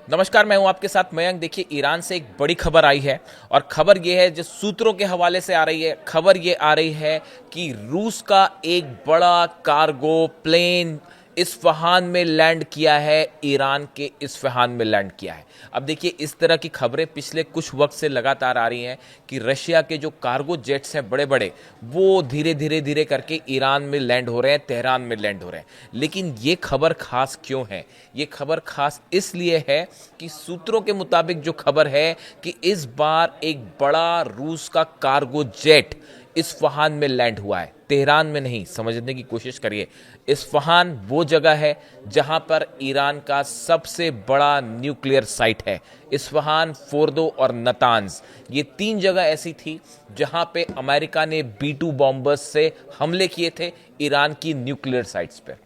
नमस्कार, मैं हूं आपके साथ मयंक। देखिए, ईरान से एक बड़ी खबर आई है और खबर ये है जो सूत्रों के हवाले से आ रही है। खबर ये आ रही है कि रूस का एक बड़ा कार्गो प्लेन इस्फहान में लैंड किया है, ईरान के इस्फहान में लैंड किया है। अब देखिए, इस तरह की खबरें पिछले कुछ वक्त से लगातार आ रही हैं कि रशिया के जो कार्गो जेट्स हैं बड़े बड़े, वो धीरे धीरे धीरे करके ईरान में लैंड हो रहे हैं, तेहरान में लैंड हो रहे हैं। लेकिन ये खबर खास क्यों है? ये खबर खास इसलिए है कि सूत्रों के मुताबिक जो खबर है कि इस बार एक बड़ा रूस का कार्गो जेट इस्फहान में लैंड हुआ है, तेहरान में नहीं। समझने की कोशिश करिए, इस्फहान वो जगह है जहां पर ईरान का सबसे बड़ा न्यूक्लियर साइट है। इस्फहान, फोर्दो और नतांज, ये तीन जगह ऐसी थी जहां पे अमेरिका ने B-2 बॉम्बर्स से हमले किए थे ईरान की न्यूक्लियर साइट्स पर।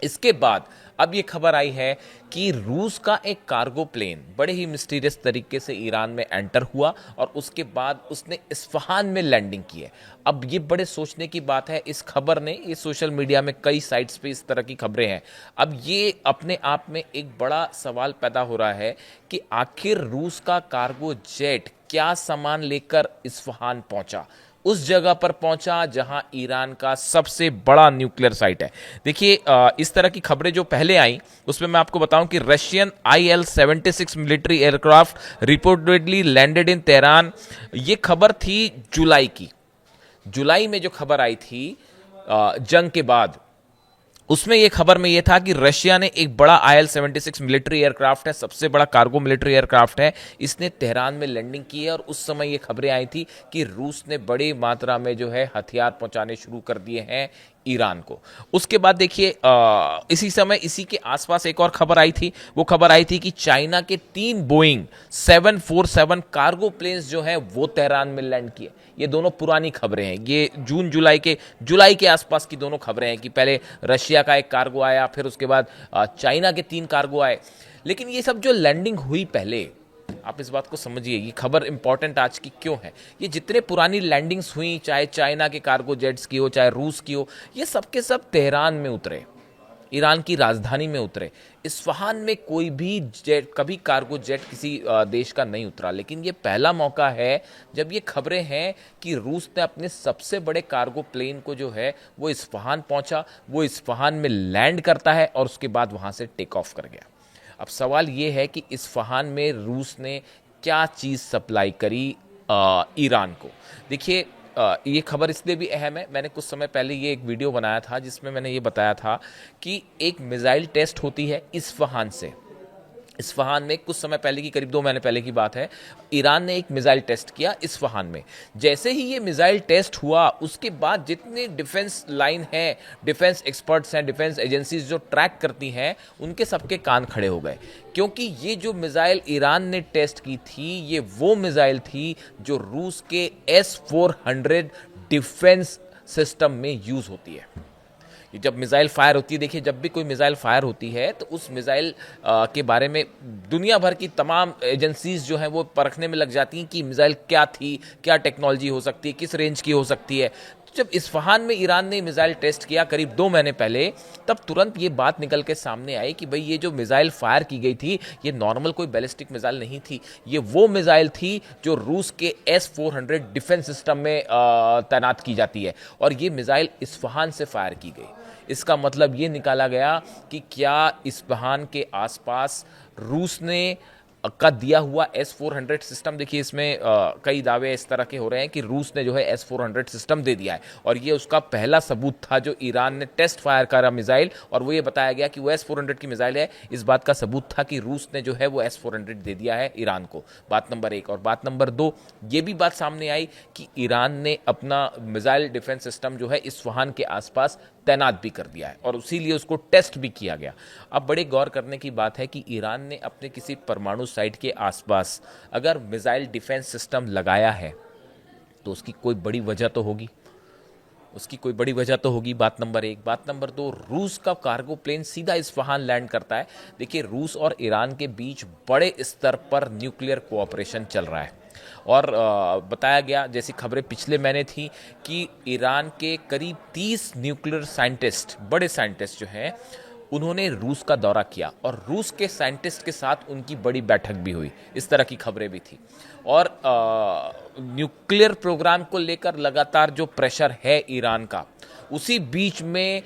इसके बाद अब ये खबर आई है कि रूस का एक कार्गो प्लेन बड़े ही मिस्टीरियस तरीके से ईरान में एंटर हुआ और उसके बाद उसने इस्फहान में लैंडिंग की है। अब ये बड़े सोचने की बात है, इस खबर ने, ये सोशल मीडिया में कई साइट्स पे इस तरह की खबरें हैं। अब ये अपने आप में एक बड़ा सवाल पैदा हो रहा है कि आखिर रूस का कार्गो जेट क्या सामान लेकर इस्फहान पहुंचा, उस जगह पर पहुंचा जहां ईरान का सबसे बड़ा न्यूक्लियर साइट है। देखिए, इस तरह की खबरें जो पहले आई उसमें मैं आपको बताऊं कि Russian IL-76 military aircraft reportedly landed in Tehran. ये खबर थी जुलाई की। जुलाई में जो खबर आई थी जंग के बाद, उसमें यह खबर में यह था कि रशिया ने एक बड़ा IL-76 मिलिट्री एयरक्राफ्ट है, सबसे बड़ा कार्गो मिलिट्री एयरक्राफ्ट है, इसने तेहरान में लैंडिंग की है। और उस समय ये खबरें आई थी कि रूस ने बड़ी मात्रा में जो है हथियार पहुंचाने शुरू कर दिए हैं ईरान को। उसके बाद देखिए, इसी समय इसी के आसपास एक और खबर आई थी। वो खबर आई थी कि चाइना के 3 बोइंग 747 कार्गो प्लेन्स जो हैं वो तेहरान में लैंड किए। ये दोनों पुरानी खबरें हैं, ये जून जुलाई के आसपास की दोनों खबरें हैं कि पहले रशिया का एक कार्गो आया, फिर उसके बाद चाइना के 3 कार्गो आए। लेकिन ये सब जो लैंडिंग हुई पहले, आप इस बात को समझिए, ये खबर इंपॉर्टेंट आज की क्यों है। ये जितने पुरानी लैंडिंग्स हुई, चाहे चाइना के कार्गो जेट्स की हो, चाहे रूस की हो, ये सब के सब तेहरान में उतरे, ईरान की राजधानी में उतरे। इस्फहान में कोई भी जेट, कभी कार्गो जेट किसी देश का नहीं उतरा। लेकिन ये पहला मौका है जब ये खबरें हैं कि रूस ने अपने सबसे बड़े कार्गो प्लेन को जो है वो इस्फहान पहुंचा, वो इस्फहान में लैंड करता है और उसके बाद वहां से टेक ऑफ कर गया। अब सवाल ये है कि इस्फहान में रूस ने क्या चीज़ सप्लाई करी ईरान को। देखिए, ये खबर इसलिए भी अहम है, मैंने कुछ समय पहले ये एक वीडियो बनाया था जिसमें मैंने ये बताया था कि एक मिसाइल टेस्ट होती है इस्फहान से। इस्फहान में कुछ समय पहले की, करीब 2 महीने पहले की बात है, ईरान ने एक मिसाइल टेस्ट किया इस्फहान में। जैसे ही ये मिसाइल टेस्ट हुआ, उसके बाद जितने डिफेंस लाइन है, डिफेंस एक्सपर्ट्स हैं, डिफेंस एजेंसीज जो ट्रैक करती हैं, उनके सबके कान खड़े हो गए। क्योंकि ये जो मिसाइल ईरान ने टेस्ट की थी, ये वो मिसाइल थी जो रूस के S-400 डिफेंस सिस्टम में यूज होती है। जब मिसाइल फायर होती है, देखिए, जब भी कोई मिसाइल फायर होती है तो उस मिसाइल के बारे में दुनिया भर की तमाम एजेंसीज जो हैं वो परखने में लग जाती हैं कि मिसाइल क्या थी, क्या टेक्नोलॉजी हो सकती है, किस रेंज की हो सकती है। तो जब इस्फहान में ईरान ने मिसाइल टेस्ट किया करीब 2 महीने पहले, तब तुरंत ये बात निकल के सामने आई कि भाई, ये जो मिसाइल फायर की गई थी, ये नॉर्मल कोई बैलिस्टिक मिसाइल नहीं थी। ये वो मिसाइल थी जो रूस के S-400 डिफेंस सिस्टम में तैनात की जाती है, और ये मिसाइल इस्फहान से फायर की गई। इसका मतलब ये निकाला गया कि क्या इस्फहान के आसपास रूस ने का दिया हुआ S-400 सिस्टम, देखिए इसमें कई दावे इस तरह के हो रहे हैं कि रूस ने जो है S-400 सिस्टम दे दिया है, और ये उसका पहला सबूत था जो ईरान ने टेस्ट फायर करा मिसाइल, और वो ये बताया गया कि वो S-400 की मिसाइल है। इस बात का सबूत था कि रूस ने जो है वो S-400 दे दिया है ईरान को। बात नंबर 1। और बात नंबर 2, ये भी बात सामने आई कि ईरान ने अपना मिसाइल डिफेंस सिस्टम जो है इस्फहान के आसपास तैनात भी कर दिया है, और इसीलिए उसको टेस्ट भी किया गया। अब बड़े गौर करने की बात है कि ईरान ने अपने किसी परमाणु साइट के आसपास अगर मिसाइल डिफेंस सिस्टम लगाया है तो उसकी कोई बड़ी वजह तो होगी, उसकी कोई बड़ी वजह तो होगी। बात नंबर 1। बात नंबर 2, रूस का कार्गो प्लेन सीधा इस्फहान लैंड करता है। देखिए, रूस और ईरान के बीच बड़े स्तर पर न्यूक्लियर कोऑपरेशन चल रहा है, और बताया गया, जैसी खबरें पिछले महीने थी, कि ईरान के करीब 30 न्यूक्लियर साइंटिस्ट, बड़े साइंटिस्ट जो हैं, उन्होंने रूस का दौरा किया और रूस के साइंटिस्ट के साथ उनकी बड़ी बैठक भी हुई, इस तरह की खबरें भी थी। और न्यूक्लियर प्रोग्राम को लेकर लगातार जो प्रेशर है ईरान का, उसी बीच में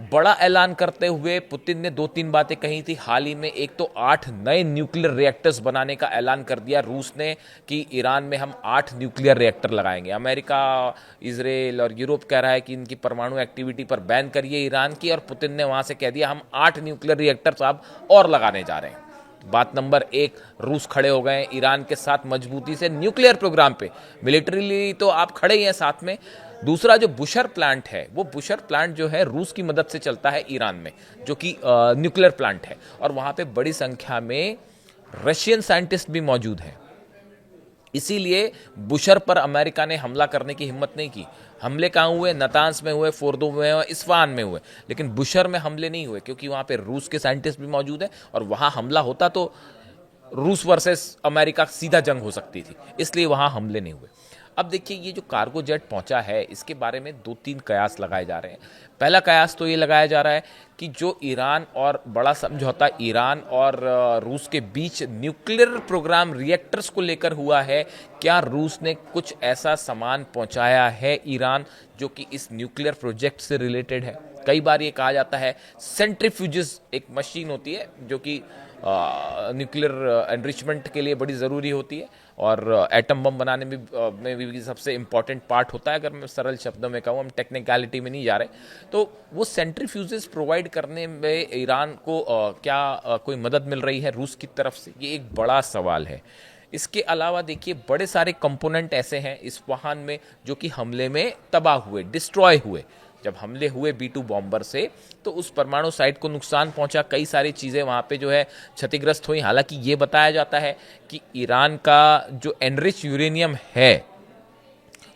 बड़ा ऐलान करते हुए पुतिन ने 2-3 बातें कही थी हाल ही में। एक तो 8 नए न्यूक्लियर रिएक्टर्स बनाने का ऐलान कर दिया रूस ने कि ईरान में हम 8 न्यूक्लियर रिएक्टर लगाएंगे। अमेरिका, इजराइल और यूरोप कह रहा है कि इनकी परमाणु एक्टिविटी पर बैन करिए ईरान की, और पुतिन ने वहां से कह दिया हम 8 न्यूक्लियर रिएक्टर्स अब और लगाने जा रहे हैं। बात नंबर 1, रूस खड़े हो गए ईरान के साथ मजबूती से न्यूक्लियर प्रोग्राम पे। मिलिट्रीली तो आप खड़े ही हैं साथ में। दूसरा जो बुशर प्लांट है, वो बुशर प्लांट जो है रूस की मदद से चलता है ईरान में, जो कि न्यूक्लियर प्लांट है, और वहां पे बड़ी संख्या में रशियन साइंटिस्ट भी मौजूद हैं। इसीलिए बुशर पर अमेरिका ने हमला करने की हिम्मत नहीं की। हमले कहाँ हुए? नतांस में हुए, फोर्दो में हुए, इस्फहान में हुए, लेकिन बुशर में हमले नहीं हुए, क्योंकि वहाँ पे रूस के साइंटिस्ट भी मौजूद हैं, और वहाँ हमला होता तो रूस वर्सेस अमेरिका सीधा जंग हो सकती थी, इसलिए वहाँ हमले नहीं हुए। अब देखिए, ये जो कार्गो जेट पहुंचा है, इसके बारे में 2-3 कयास लगाए जा रहे हैं। पहला कयास तो ये लगाया जा रहा है कि जो ईरान और बड़ा समझौता ईरान और रूस के बीच न्यूक्लियर प्रोग्राम रिएक्टर्स को लेकर हुआ है, क्या रूस ने कुछ ऐसा सामान पहुंचाया है ईरान जो कि इस न्यूक्लियर प्रोजेक्ट से रिलेटेड है? कई बार ये कहा जाता है सेंट्रीफ्यूजेस, एक मशीन होती है जो कि न्यूक्लियर एनरिचमेंट के लिए बड़ी ज़रूरी होती है, और एटम बम बनाने में भी सबसे इम्पॉर्टेंट पार्ट होता है। अगर मैं सरल शब्दों में कहूँ, हम टेक्निकलिटी में नहीं जा रहे, तो वो सेंट्रीफ्यूजेस प्रोवाइड करने में ईरान को क्या कोई मदद मिल रही है रूस की तरफ से? ये एक बड़ा सवाल है। इसके अलावा देखिए, बड़े सारे कंपोनेंट ऐसे हैं इस्फहान में जो कि हमले में तबाह हुए, डिस्ट्रॉय हुए। जब हमले हुए B-2 बॉम्बर से, तो उस परमाणु साइट को नुकसान पहुंचा, कई सारी चीज़ें वहाँ पे जो है क्षतिग्रस्त हुई। हालांकि ये बताया जाता है कि ईरान का जो एनरिच यूरेनियम है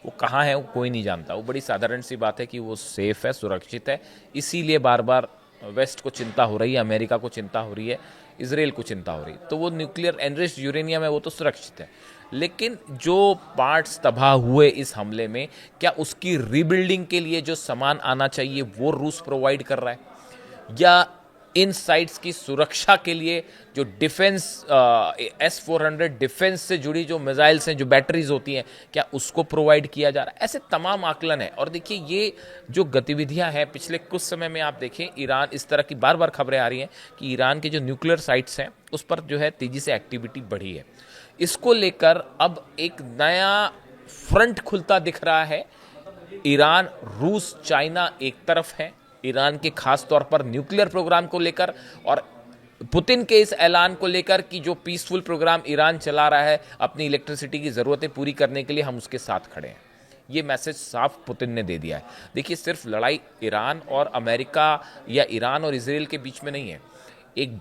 वो कहाँ है, वो कोई नहीं जानता। वो बड़ी साधारण सी बात है कि वो सेफ है, सुरक्षित है, इसीलिए बार बार वेस्ट को चिंता हो रही है, अमेरिका को चिंता हो रही है, इसराइल को चिंता हो रही है। तो वो न्यूक्लियर एनरिच यूरेनियम है, वो तो सुरक्षित है, लेकिन जो पार्ट्स तबाह हुए इस हमले में, क्या उसकी रीबिल्डिंग के लिए जो सामान आना चाहिए वो रूस प्रोवाइड कर रहा है, या इन साइट्स की सुरक्षा के लिए जो डिफेंस S-400 डिफेंस से जुड़ी जो मिसाइल्स हैं, जो बैटरीज होती हैं, क्या उसको प्रोवाइड किया जा रहा है? ऐसे तमाम आकलन है। और देखिए, ये जो गतिविधियां हैं पिछले कुछ समय में, आप देखें ईरान, इस तरह की बार बार खबरें आ रही हैं कि ईरान के जो न्यूक्लियर साइट्स हैं उस पर जो है तेजी से एक्टिविटी बढ़ी है। इसको लेकर अब एक नया फ्रंट खुलता दिख रहा है। ईरान, रूस, चाइना एक तरफ है ईरान के खास तौर पर न्यूक्लियर प्रोग्राम को लेकर, और पुतिन के इस ऐलान को लेकर कि जो पीसफुल प्रोग्राम ईरान चला रहा है अपनी इलेक्ट्रिसिटी की ज़रूरतें पूरी करने के लिए, हम उसके साथ खड़े हैं। ये मैसेज साफ पुतिन ने दे दिया है। देखिए, सिर्फ लड़ाई ईरान और अमेरिका या ईरान और इजराइल के बीच में नहीं है, एक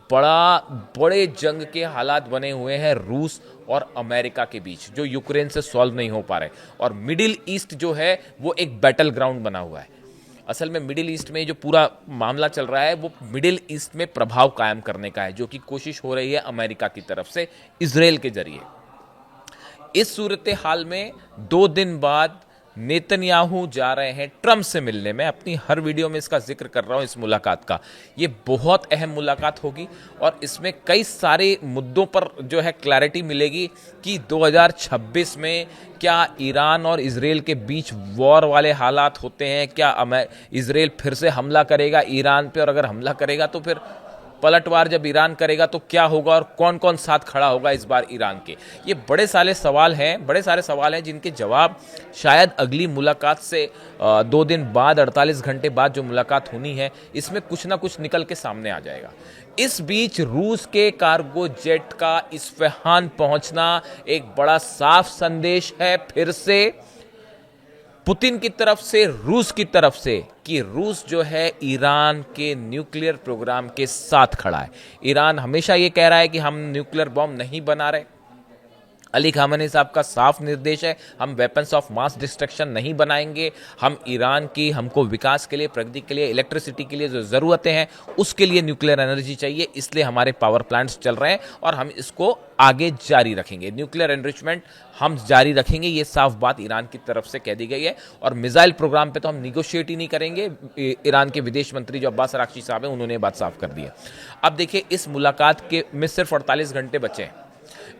बड़े जंग के हालात बने हुए हैं रूस और अमेरिका के बीच, जो यूक्रेन से सॉल्व नहीं हो पा रहे। और मिडिल ईस्ट जो है वो एक बैटल ग्राउंड बना हुआ है। असल में मिडिल ईस्ट में जो पूरा मामला चल रहा है, वो मिडिल ईस्ट में प्रभाव कायम करने का है, जो कि कोशिश हो रही है अमेरिका की तरफ से इजराइल के जरिए। इस सूरत हाल में 2 दिन बाद नेतन्याहू जा रहे हैं ट्रंप से मिलने। मैं अपनी हर वीडियो में इसका जिक्र कर रहा हूं, इस मुलाकात का। ये बहुत अहम मुलाकात होगी और इसमें कई सारे मुद्दों पर जो है क्लैरिटी मिलेगी कि 2026 में क्या ईरान और इजराइल के बीच वॉर वाले हालात होते हैं, क्या इजराइल फिर से हमला करेगा ईरान पे, और अगर हमला करेगा तो फिर पलटवार जब ईरान करेगा तो क्या होगा, और कौन कौन साथ खड़ा होगा इस बार ईरान के। ये बड़े सारे सवाल हैं जिनके जवाब शायद अगली मुलाकात से 2 दिन बाद, 48 घंटे बाद जो मुलाकात होनी है, इसमें कुछ ना कुछ निकल के सामने आ जाएगा। इस बीच रूस के कार्गो जेट का इस्फहान पहुंचना एक बड़ा साफ संदेश है फिर से पुतिन की तरफ से, रूस की तरफ से, कि रूस जो है ईरान के न्यूक्लियर प्रोग्राम के साथ खड़ा है। ईरान हमेशा ये कह रहा है कि हम न्यूक्लियर बॉम्ब नहीं बना रहे। अली खामेनी साहब का साफ निर्देश है, हम वेपन्स ऑफ मास डिस्ट्रक्शन नहीं बनाएंगे। हम ईरान की, हमको विकास के लिए, प्रगति के लिए, इलेक्ट्रिसिटी के लिए जो ज़रूरतें हैं उसके लिए न्यूक्लियर एनर्जी चाहिए, इसलिए हमारे पावर प्लांट्स चल रहे हैं और हम इसको आगे जारी रखेंगे। न्यूक्लियर एनरिचमेंट हम जारी रखेंगे, ये साफ बात ईरान की तरफ से कह दी गई है। और मिसाइल प्रोग्राम पे तो हम निगोशिएट ही नहीं करेंगे। ईरान के विदेश मंत्री जो अब्बास अराक्ची साहब हैं उन्होंने ये बात साफ कर दी है। अब देखिए, इस मुलाकात के में सिर्फ 48 घंटे बचे हैं।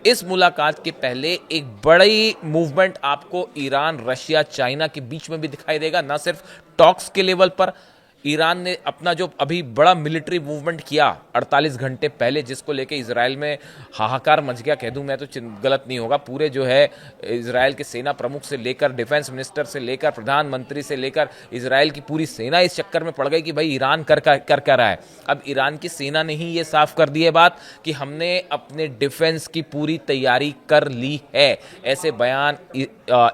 इस मुलाकात के पहले एक बड़ी मूवमेंट आपको ईरान, रशिया, चाइना के बीच में भी दिखाई देगा। ना सिर्फ टॉक्स के लेवल पर ईरान ने अपना जो अभी बड़ा मिलिट्री मूवमेंट किया 48 घंटे पहले, जिसको लेके इजराइल में हाहाकार मच गया, कह दूं मैं तो गलत नहीं होगा। पूरे जो है इजराइल के सेना प्रमुख से लेकर, डिफेंस मिनिस्टर से लेकर, प्रधानमंत्री से लेकर, इजराइल की पूरी सेना इस चक्कर में पड़ गई कि भाई ईरान कर क्या रहा है। अब ईरान की सेना ने ही ये साफ कर दी है बात कि हमने अपने डिफेंस की पूरी तैयारी कर ली है। ऐसे बयान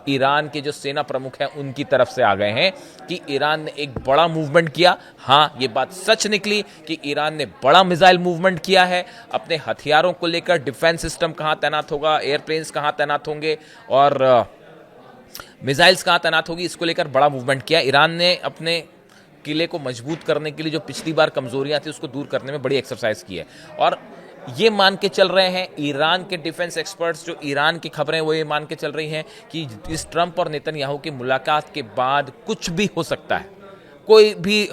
ईरान के जो सेना प्रमुख हैं उनकी तरफ से आ गए हैं कि ईरान ने एक बड़ा मूवमेंट किया। हाँ, ये बात सच निकली कि ईरान ने बड़ा मिसाइल मूवमेंट किया है। अपने हथियारों को लेकर डिफेंस सिस्टम कहां तैनात होगा, एयरप्लेन्स कहां तैनात होंगे और मिसाइल्स कहां तैनात होगी, इसको लेकर बड़ा मूवमेंट किया। ईरान ने अपने किले को मजबूत करने के लिए जो पिछली बार कमजोरियां थी उसको दूर करने में बड़ी एक्सरसाइज की है। और ये मान के चल रहे हैं ईरान के डिफेंस एक्सपर्ट्स, जो ईरान की खबरें वो ये मान के चल रही हैं कि इस ट्रंप और नेतन्याहू की मुलाकात के बाद कुछ भी हो सकता है। कोई भी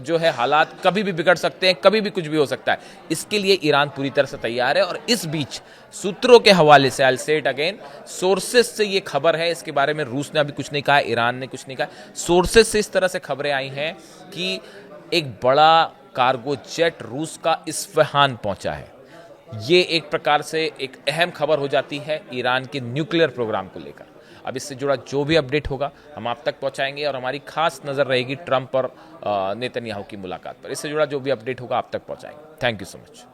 जो है हालात कभी भी बिगड़ सकते हैं, कभी भी कुछ भी हो सकता है। इसके लिए ईरान पूरी तरह से तैयार है। और इस बीच सूत्रों के हवाले से, I will say it again, sources से ये खबर है, इसके बारे में रूस ने अभी कुछ नहीं कहा, ईरान ने कुछ नहीं कहा। सोर्सेज से इस तरह से खबरें आई हैं कि एक बड़ा कार्गो जेट रूस का इस्फहान पहुंचा है। ये एक प्रकार से एक अहम खबर हो जाती है ईरान के न्यूक्लियर प्रोग्राम को लेकर। अब इससे जुड़ा जो भी अपडेट होगा हम आप तक पहुंचाएंगे और हमारी खास नजर रहेगी ट्रंप और नेतन्याहू की मुलाकात पर। इससे जुड़ा जो भी अपडेट होगा आप तक पहुंचाएंगे। Thank you so much.